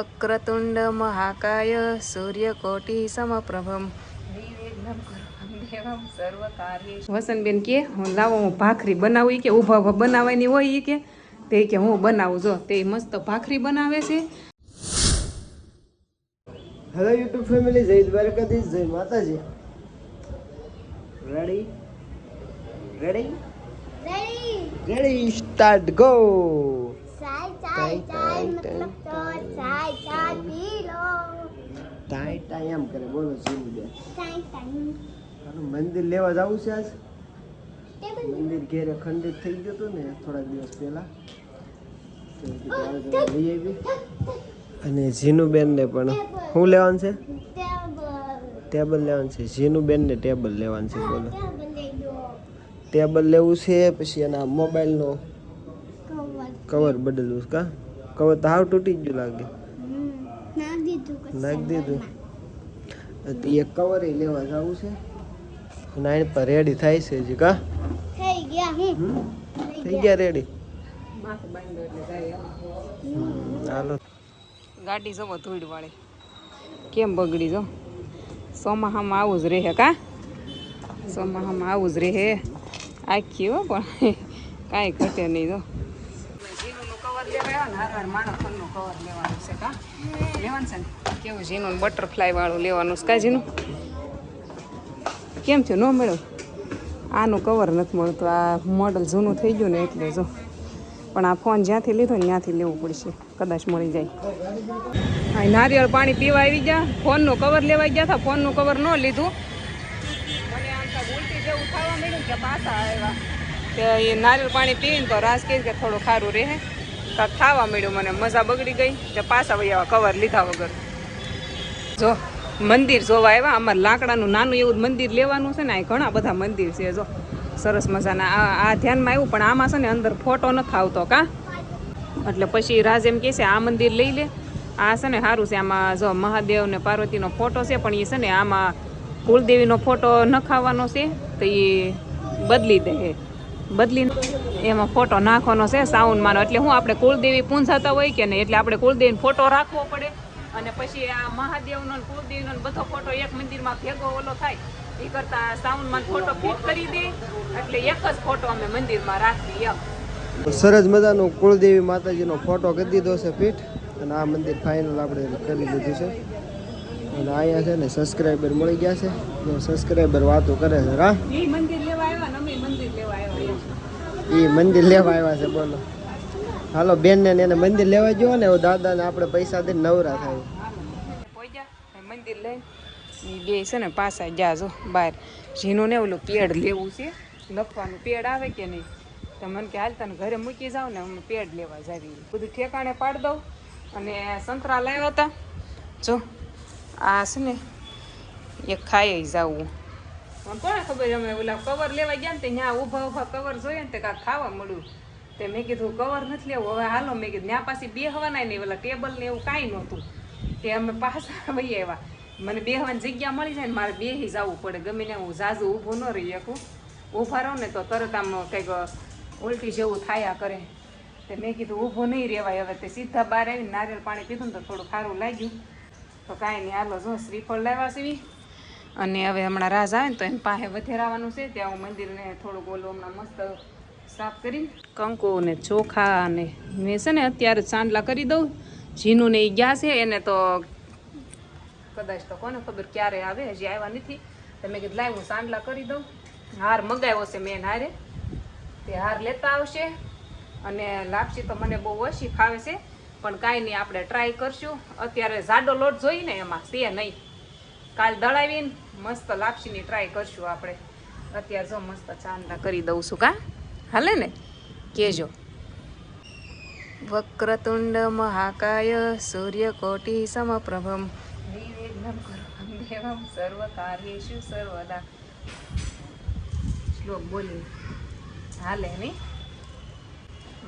વક્રતુંડ મહાકાય સૂર્યકોટિ સમપ્રભમ નિર્વિઘ્નં કુરુ દેવં સર્વકાર્યેષુ. વસંતબેન કે લાવો હું ભાખરી બનાવું કે ઊભા ઊભા બનાવવાની હોય કે તે કે હું બનાવું. જો તે મસ્ત ભાખરી બનાવે છે. હેલો યુટ્યુબ ફેમિલી, જય દ્વારકાધીશ, જય Mataji. Ready ready ready start go. ટાઈ એમ કરે બોલો જીવી મંદિર લેવા જવું છે આજ. મંદિર ઘેરે ખંડિત થઈ ગયું હતું ને થોડા દિવસ પહેલા, લઈ આવી. અને ઝીનુબેન ને પણ શું લેવાનું છે? ટેબલ લેવાનું છે. ઝીનુબેન ને ટેબલ લેવાનું છે. બોલો ટેબલ લેવું છે. પછી એના મોબાઈલનો કવર બદલવું કા? કવર તો હાવ તૂટી ગયું લાગે. નાખી દીધું. એક કવર લેવા જવું છે. નાઈન પર રેડી થાય છે હજી કા? થઈ ગયા રેડી. હાલો. ગાડી જવો ધૂળ વાળી કેમ બગડી. જો ચોમાહામાં આવું જ રહે કા? ચોમાહામાં આવું જ રહે આખી હો, પણ કાંઈ ઘટે નહીં. જો ઝીનુનું કવર લેવા આવ્યો ને હાર માણસ ફોનનું કવર લેવાનું છે કા? લેવાનું છે ને કેવું ઝીનું બટરફ્લાય વાળું લેવાનું છે કા? ઝીનું કેમ છે? ન મળ્યું આનું કવર નથી મળતું. આ મોડલ જૂનું થઈ ગયું ને એટલે. જો પણ આ ફોન જ્યાંથી લીધો ને ત્યાંથી લેવું પડશે, કદાચ મળી જાય. હા, નારિયેળ પાણી પીવા આવી ગયા. ફોનનું કવર લેવા ગયા હતા, ફોનનું કવર ન લીધું. મને આમ તો ઉલટી જેવું થવા મળ્યું કે પાછા આવ્યા કે એ નારિયેળ પાણી પીને તો રાસ કહે કે થોડું સારું રહે. કાંક ખાવા મળ્યું, મને મજા બગડી ગઈ કે પાછા વયા કવર લીધા વગર. જો મંદિર જોવા આવ્યા. અમારે લાકડાનું નાનું એવું મંદિર લેવાનું છે ને. આ ઘણા બધા મંદિર છે. જો સરસ મજાના. આ ધ્યાનમાં આવ્યું, પણ આમાં છે ને અંદર ફોટો નથી આવતો કા? એટલે પછી રાજ એમ કહે છે આ મંદિર લઈ લે. આ છે ને સારું છે. આમાં જો મહાદેવ ને પાર્વતીનો ફોટો છે, પણ એ છે ને આમાં કુળદેવીનો ફોટો નખાવવાનો છે, તો એ બદલી દે. બદલીને એમાં ફોટો નાખવાનો છે સાઉન્ડમાંનો. એટલે હું આપણે કુળદેવી પૂંજાતા હોય કે નહીં, એટલે આપણે કુળદેવીનો ફોટો રાખવો પડે. અને પછી આ મહાદેવનો કુળદેવીનો બધો ફોટો એક મંદિરમાં ભેગો ઓલો થાય. એ કરતાં સાઉન્ડમાં ફોટો ફિટ કરી દે, એટલે એક જ ફોટો અમે મંદિરમાં રાખીએ એમ. સરસ મજાનો કુળદેવી માતાજીનો ફોટો કરી દીધો છે ફિટ. અને આ મંદિર ફાઇનલ આપણે કરી લીધું છે. અને અહીંયા છે ને સબસ્ક્રાઈબર મળી ગયા છે. સબસ્ક્રાઈબર વાતો કરે છે. હા, એ મંદિર લેવા આવ્યા ને અમે મંદિર લેવા આવ્યા. એ મંદિર લેવા આવ્યા છે. બોલો હાલો બેન ને એને મંદિર લેવા ગયો ને દાદા ને આપણે પૈસા દઈને નવરા થાય. મંદિર લઈને એ બે છે ને પાછા ગયા. જો બહાર ઝીનું ને ઓલું પેડ લેવું છે, લખવાનું પેડ આવે કે નહીં. તો મને કે હાલ તને ઘરે મૂકી જાવ ને, અમે પેડ લેવા જાવી. બધું ઠેકાણે પાડી દઉં. અને સંતરા લાવ્યા હતા. જો આ છે ને એક ખાઈ જવું. કોને ખબર, અમે ઓલા કવર લેવા ગયા ને ત્યાં ઊભા ઊભા કવર જોઈએ ને તે કાંઈક ખાવા મળ્યું. તે મેં કીધું કવર નથી લેવું, હવે હાલો. મેં કીધું ત્યાં પાછી બેહવાના નહીં, ઓલા ટેબલ ને એવું કાંઈ નહોતું. તે અમે પાછા વહી આવ્યા. મને બેહવાની જગ્યા મળી જાય ને મારે બેસી જવું પડે. ગમે ને હું ઝાઝું ઊભું ન રહી શકું. ઊભા રહું ને તો તરત આમ કંઈક ઉલટી જેવું થાયા કરે. તે મેં કીધું ઊભું નહીં રહેવાય. હવે તે સીધા બહાર આવીને નારિયેળ પાણી પીધું ને તો થોડું સારું લાગ્યું. તો કાંઈ નહીં, હાલો જો શ્રીફળ લાવ્યા છે. અને હવે હમણાં રાજ આવે ને તો એમ પાસે વધેરાવાનું છે. ત્યાં હું મંદિરને થોડુંક ઓલું હમણાં મસ્ત સાફ કરીને કંકુ ને ચોખા ને મેં છે ને અત્યારે ચાંદલા કરી દઉં. ઝીનું ને એ ગયા છે, એને તો કદાચ તો કોને ખબર ક્યારે આવે, હજી આવ્યા નથી. તો મેં કીધું લાવ હું ચાંદલા કરી દઉં. હાર મગાવ્યો છે મેં હારે, તે હાર લેતા આવશે. અને લાપસી તો મને બહુ ઓછી ખાવે છે, પણ કાંઈ નહીં, આપણે ટ્રાય કરશું. અત્યારે જાડો લોટ જોઈ ને એમાં છે નહીં. કાલ દળાવીને મસ્ત લાપસીની ટ્રાય કરશું આપણે. અત્યારે જો મસ્ત ચાંદલા કરી દઉં છું કા? હાલે ને કહેજો. વક્રતુંડ મહાકાય સૂર્યકોટિ સમપ્રભમ નિર્વિઘ્નં કુરુ દેવં સર્વકાર્યેષુ સર્વદા. શ્લોક બોલી હાલે નહીં.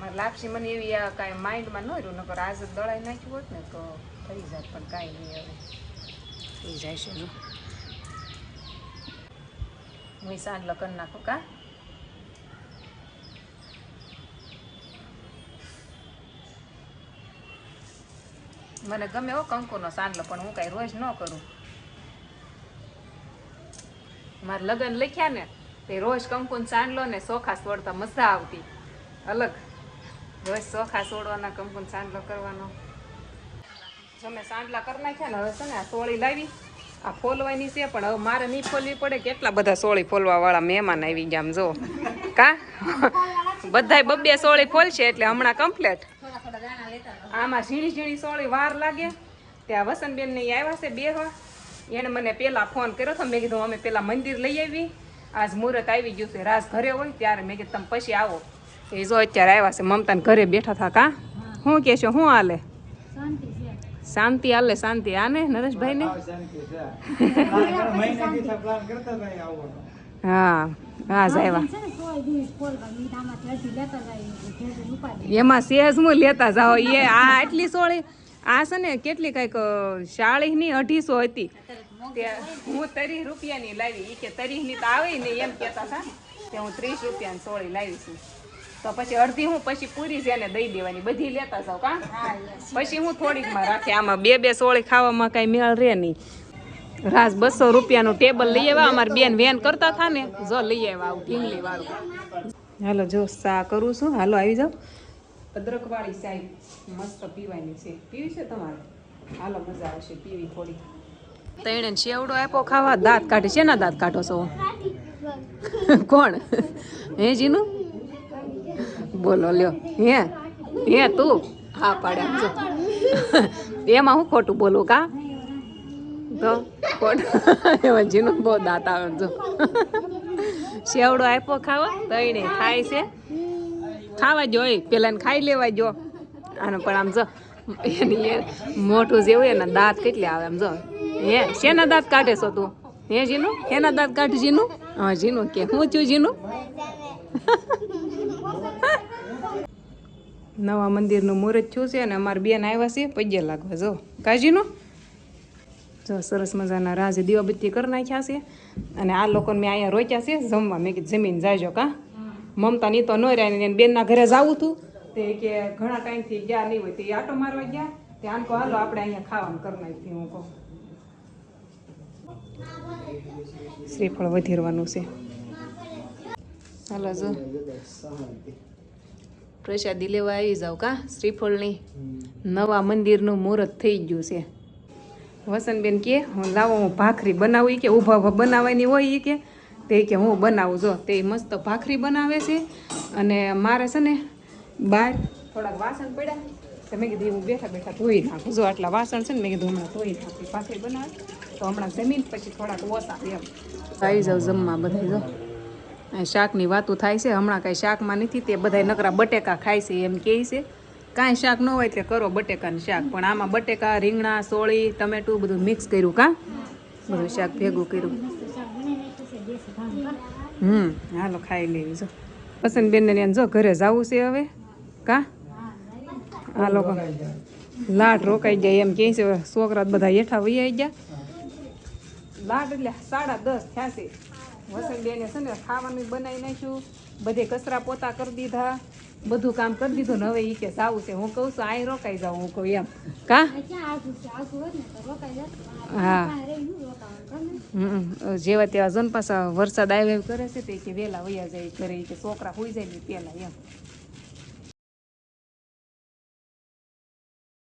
મારે લાપસી મને એવી કાંઈ માઇન્ડમાં ન રહ્યું, નકર આજ દળાઈ નાખ્યું હોત ને તો થઈ જાય. પણ કાંઈ નહીં, હવે થઈ જાય છે. હું સાંજલો કરી નાખું કા? મને ગમે હો કંકુનો સાંડલો, પણ હું કાંઈ રોજ ન કરું. મારે લગ્ન લખ્યા ને તે રોજ કંકુનો સાંડલો ને ચોખા સોડતા મજા આવતી અલગ. રોજ ચોખા સોડવાના, કંકુનો સાંડલો કરવાનો. તમે સાંડલા કરી નાખ્યા ને, હવે છે ને આ સોળી લાવી આ ફોલવાની છે, પણ હવે મારે નહીં ફોલવી પડે. કેટલા બધા સોળી ફોલવા વાળા મહેમાન આવી ગયા આમ જો. કા બધાય બબ્બે સોળી ફોલશે એટલે હમણાં કમ્પ્લેટ. આમાં ઝીણી ઝીણી સોળી વાર લાગે. ત્યાં વસંતબેન ને આવ્યા છે બેહવા, એને મને પેલા ફોન કર્યો હતો. મેં કીધું અમે પેલા મંદિર લઈ આવી, આજ મુહૂર્ત આવી ગયું છે, રાસ ઘરે હોય ત્યારે. મેં કીધું તમે પછી આવો. એ જો અત્યારે આવ્યા છે, મમતાને ઘરે બેઠા હતા. કા શું કે છો, શું હાલે? શાંતિ હાલે, શાંતિ. આને નરેશભાઈ ને હા હા આવ્યા. એમાં સેજ હું લેતા જાઓ. એ આ એટલી સોળી આ છે ને કેટલી કઈક 40 ની 250 હતી. હું 30 રૂપિયાની લાવી. એ કે 30 ની તો આવે ને એમ કેતા હતા કે હું 30 રૂપિયાની સોળી લાવી છું. તો પછી અડધી હું પછી પૂરી છે એને દઈ દેવાની. બધી લેતા જાવ. કા પછી હું થોડીકમાં રાખે. આમાં બે સોળી ખાવામાં કઈ મેળ રે નહીં. રાસ 200 રૂપિયાનું ટેબલ લઈ આવ્યા. અમારી બેન વેન કરતા હતા ને, જો લઈ આવ્યા આવું ઢીંગલી વાળું. હાલો જો સા કરું છું. હાલો આવી જાઓ. અદરક વાળી ચાય મસ્ત પીવાની છે. પીવી છે તમારે? હાલો મજા આવશે પીવી થોડી. તૈણે શેવડો આપ્યો ખાવા. દાંત કાઢે છે. ના દાંત કાઢો છો? કોણ? હે જીનું? બોલો લ્યો. હે તું? હા પાડે જો. એમાં હું ખોટું બોલું? કા તો ખોટું એમાં જીનું બહુ દાંત આવે જો. શેવડો આપ્યો ખાવા. તૈણે ખાય છે. ખાવા જો પેલા ખાઈ લેવા જો. આને પણ આમ જો એની મોટું જેવું એના દાંત કેટલી આવે આમ જો. હે શેના દાંત કાઢે છો તું? હે જીનું? એના દાંત કાઢ જીનું? હા જીનું કે હું છું જીનું? નવા મંદિરનું મુહૂર્ત થયું છે અને અમારી બેન આવ્યા છે પગે લાગવા. જો કાજીનું જો સરસ મજાના રાજે દીવાબત્તી કરી નાખ્યા છે. અને આ લોકોને મેં અહીંયા રોક્યા છે જમવા. મેં કીધું જમીન જાજો. કા મમતા ની તો ન રહ્યા. બેનના ઘરે જવું હતું તે કે ઘણા ટાઈમથી ગયા નહીં હોય તે આટો મારવા ગયા. તે આમ કહો હાલો આપણે અહીંયા ખાવાનું કરી નાખીએ. હું કહું શ્રીફળ વધેરવાનું છે. હાલો જો પ્રસાદી લેવા આવી જાવ. કા શ્રીફળની નવા મંદિરનું મુહૂર્ત થઈ ગયું છે. વસંતબેન કે હું લાવો હું ભાખરી બનાવું. કે ઊભા ઊભા બનાવવાની હોય કે તે કે હું બનાવું. જો તે મસ્ત ભાખરી બનાવે છે. અને મારે છે ને બહાર થોડાક વાસણ પડ્યા તો મેં કીધું હું બેઠા બેઠા ધોઈ નાખું. જો આટલા વાસણ છે ને મેં કીધું હમણાં ધોઈ નાખું. ભાખરી બનાવે તો હમણાં જમીન પછી થોડાક ઓછા એમ આવી જાવ જમવા બધા. જો શાકની વાતું થાય છે. હમણાં કાંઈ શાકમાં નથી. તે બધા નકરા બટેકા ખાય છે એમ કહે છે. કાંઈ શાક ન હોય એટલે કરો બટેકાનું શાક. પણ આમાં બટેકા, રીંગણા, સોળી, ટમેટું બધું મિક્સ કર્યું. કા બધું શાક ભેગું કર્યું. હાલો ખાઈ લેવી. જો વસંતબેનને જો ઘરે જવું છે હવે. કા આ લોકો લાટ રોકાઈ જાય એમ કહે છે. છોકરા બધા હેઠા વૈયા ગયા. લાટ એટલે 10:30 થયા છે. વસંતબેને છે ને ખાવાનું બનાવી નાખ્યું. બધે કચરા પોતા કરી દીધા. બધું કામ કરી દીધું ને હવે એ કે જાવું છે. હું કહું છું અહીં રોકાઈ જાઉં. હું કહું એમ. કા હા જેવા તેવા જન પાછા વરસાદ આવ્યા કરે છે તે કે વહેલા વૈયા જાય ઘરે કે છોકરા હોઈ જાય ને પેલા એમ.